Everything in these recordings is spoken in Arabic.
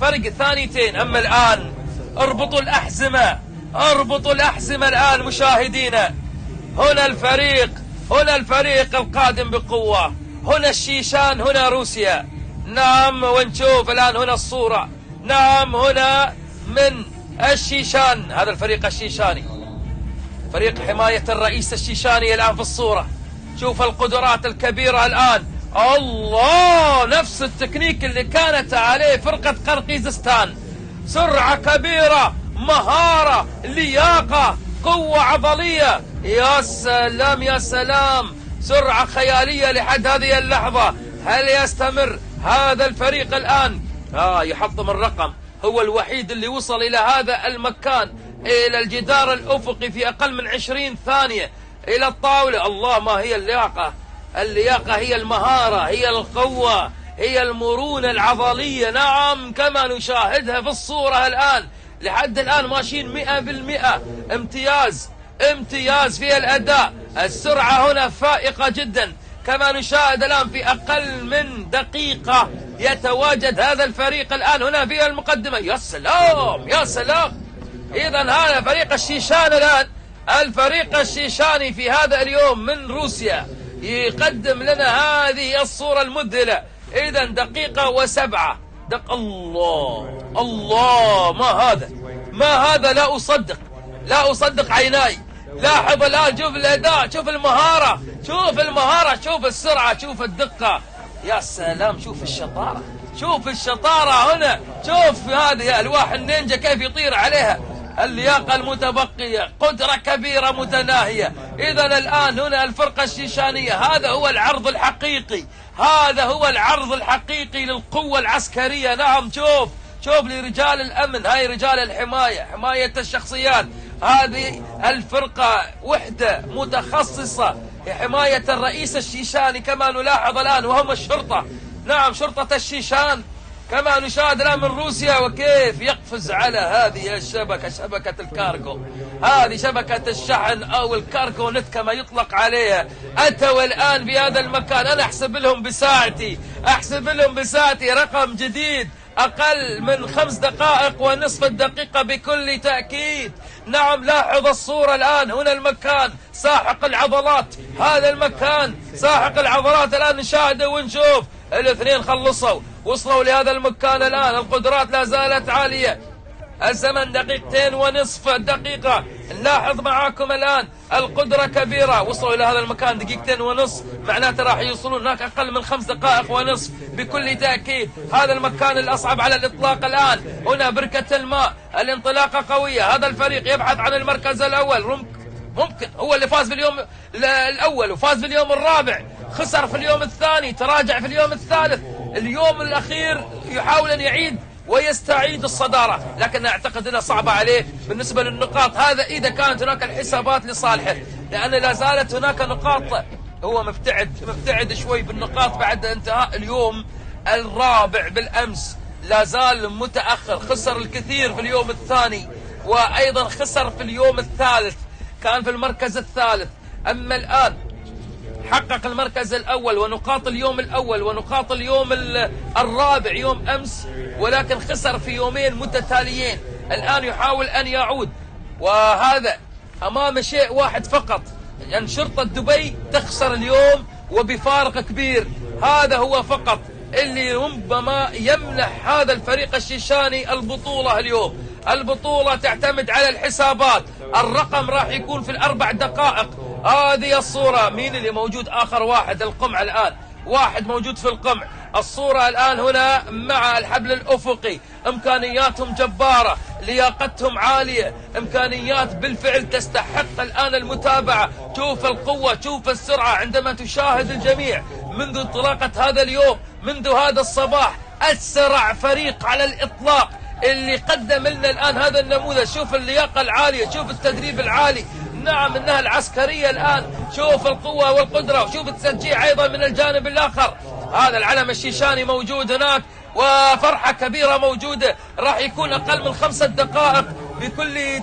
فرق ثانيتين. أما الآن اربطوا الأحزمة، اربطوا الأحزمة الآن مشاهدينا. هنا الفريق القادم بقوة، هنا الشيشان، هنا روسيا. نعم، ونشوف الآن هنا الصورة. نعم، هنا من الشيشان، هذا الفريق الشيشاني، فريق حماية الرئيس الشيشاني الآن في الصورة. شوف القدرات الكبيرة الآن. الله، نفس التكنيك اللي كانت عليه فرقة قرقيزستان. سرعة كبيرة، مهارة، لياقة، قوة عضلية. يا سلام يا سلام، سرعة خيالية لحد هذه اللحظة. هل يستمر هذا الفريق الآن؟ يحطم الرقم. هو الوحيد اللي وصل إلى هذا المكان، إلى الجدار الأفقي في أقل من 20 ثانية، إلى الطاولة. الله، ما هي اللياقة؟ اللياقة هي المهارة، هي القوة، هي المرونة العضلية. نعم، كما نشاهدها في الصورة الآن. لحد الآن ماشيين 100%. امتياز في الأداء. السرعة هنا فائقة جدا. كما نشاهد الآن في أقل من دقيقة يتواجد هذا الفريق الآن هنا في المقدمة. يا سلام يا سلام. إذا هذا فريق الشيشان الآن، الفريق الشيشاني في هذا اليوم من روسيا يقدم لنا هذه الصورة المذهلة. إذا دقيقة وسبعة. الله، ما هذا؟ لا أصدق عيناي. لاحظ الآن، شوف الأداء، شوف المهارة، شوف السرعة، شوف الدقة. يا سلام، شوف الشطارة هنا. شوف هذه ألواح النينجا كيف يطير عليها. اللياقة المتبقية، قدرة كبيرة متناهية. إذا الآن هنا الفرقة الشيشانية، هذا هو العرض الحقيقي للقوة العسكرية. نعم، شوف لرجال الأمن، هاي رجال الحماية، حماية الشخصيات. هذه الفرقة وحدة متخصصة لحماية الرئيس الشيشاني كما نلاحظ الآن، وهم الشرطة. نعم، شرطة الشيشان كما نشاهد الآن من روسيا، وكيف يقفز على هذه الشبكة، شبكة الكارغو. هذه شبكة الشحن أو الكارغو نت كما يطلق عليها. أتوا الآن بهذا المكان. أنا أحسب لهم بساعتي رقم جديد، أقل من 5 دقائق ونصف الدقيقة بكل تأكيد. نعم، لاحظ الصورة الآن. هنا المكان ساحق العضلات، هذا المكان ساحق العضلات. الآن نشاهده ونشوف الاثنين وصلوا لهذا المكان الآن. القدرات لا زالت عالية. الزمن 2.5 دقيقة. نلاحظ معاكم الآن القدرة كبيرة. وصلوا إلى هذا المكان 2.5 دقيقة، معناته راح يوصلون هناك أقل من 5 دقائق ونصف بكل تأكيد. هذا المكان الأصعب على الإطلاق الآن. هنا بركة الماء، الانطلاقة قوية. هذا الفريق يبحث عن المركز الأول. ممكن هو اللي فاز باليوم الأول وفاز باليوم الرابع، خسر في اليوم الثاني، تراجع في اليوم الثالث. اليوم الأخير يحاول أن يعيد ويستعيد الصدارة، لكن أعتقد أنها صعبة عليه بالنسبة للنقاط. هذا إذا كانت هناك الحسابات لصالحه، لأن لا زالت هناك نقاط. هو مبتعد شوي بالنقاط بعد انتهاء اليوم الرابع بالأمس. لا زال متأخر، خسر الكثير في اليوم الثاني، وأيضا خسر في اليوم الثالث، كان في المركز الثالث. أما الآن حقق المركز الأول ونقاط اليوم الأول ونقاط اليوم الرابع يوم أمس، ولكن خسر في يومين متتاليين. الآن يحاول أن يعود، وهذا أمام شيء واحد فقط، أن شرطة دبي تخسر اليوم وبفارق كبير. هذا هو فقط اللي ربما يمنح هذا الفريق الشيشاني البطولة اليوم. البطولة تعتمد على الحسابات. الرقم راح يكون في 4 دقائق. هذه الصورة. مين اللي موجود آخر واحد؟ القمع الآن، واحد موجود في القمع. الصورة الآن هنا مع الحبل الأفقي. إمكانياتهم جبارة، لياقتهم عالية، إمكانيات بالفعل تستحق الآن المتابعة. شوف القوة، شوف السرعة عندما تشاهد الجميع منذ انطلاقة هذا اليوم، منذ هذا الصباح. أسرع فريق على الإطلاق اللي قدم لنا الآن هذا النموذج. شوف اللياقة العالية، شوف التدريب العالي. نعم، إنها العسكرية الآن. شوف القوة والقدرة، وشوف التشجيع أيضا من الجانب الآخر. هذا العلم الشيشاني موجود هناك، وفرحة كبيرة موجودة. راح يكون أقل من 5 دقائق بكل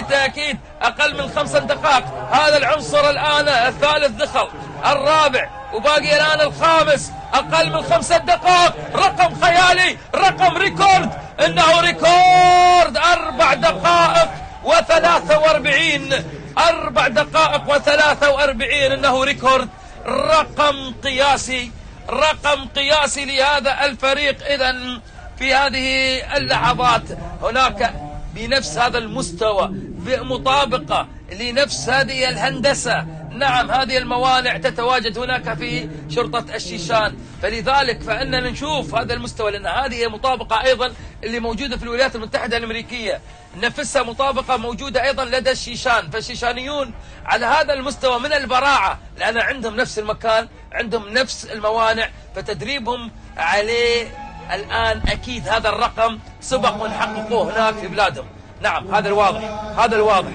تأكيد، أقل من 5 دقائق. هذا العنصر الآن الثالث دخل، الرابع، وباقي الآن الخامس، أقل من 5 دقائق، رقم خيالي، رقم ريكورد، إنه ريكورد 4 دقائق و43، 4 دقائق و43، إنه ريكورد، رقم قياسي، رقم قياسي لهذا الفريق. إذن في هذه اللحظات هناك بنفس هذا المستوى، بمطابقة لنفس هذه الهندسة، نعم هذه الموانع تتواجد هناك في شرطة الشيشان، فلذلك فإننا نشوف هذا المستوى، لأن هذه مطابقة أيضا اللي موجودة في الولايات المتحدة الأمريكية، نفسها مطابقة موجودة أيضا لدى الشيشان، فالشيشانيون على هذا المستوى من البراعة، لأن عندهم نفس المكان، عندهم نفس الموانع، فتدريبهم عليه الآن أكيد هذا الرقم سبق وحققوه هناك في بلادهم. نعم هذا الواضح، هذا الواضح.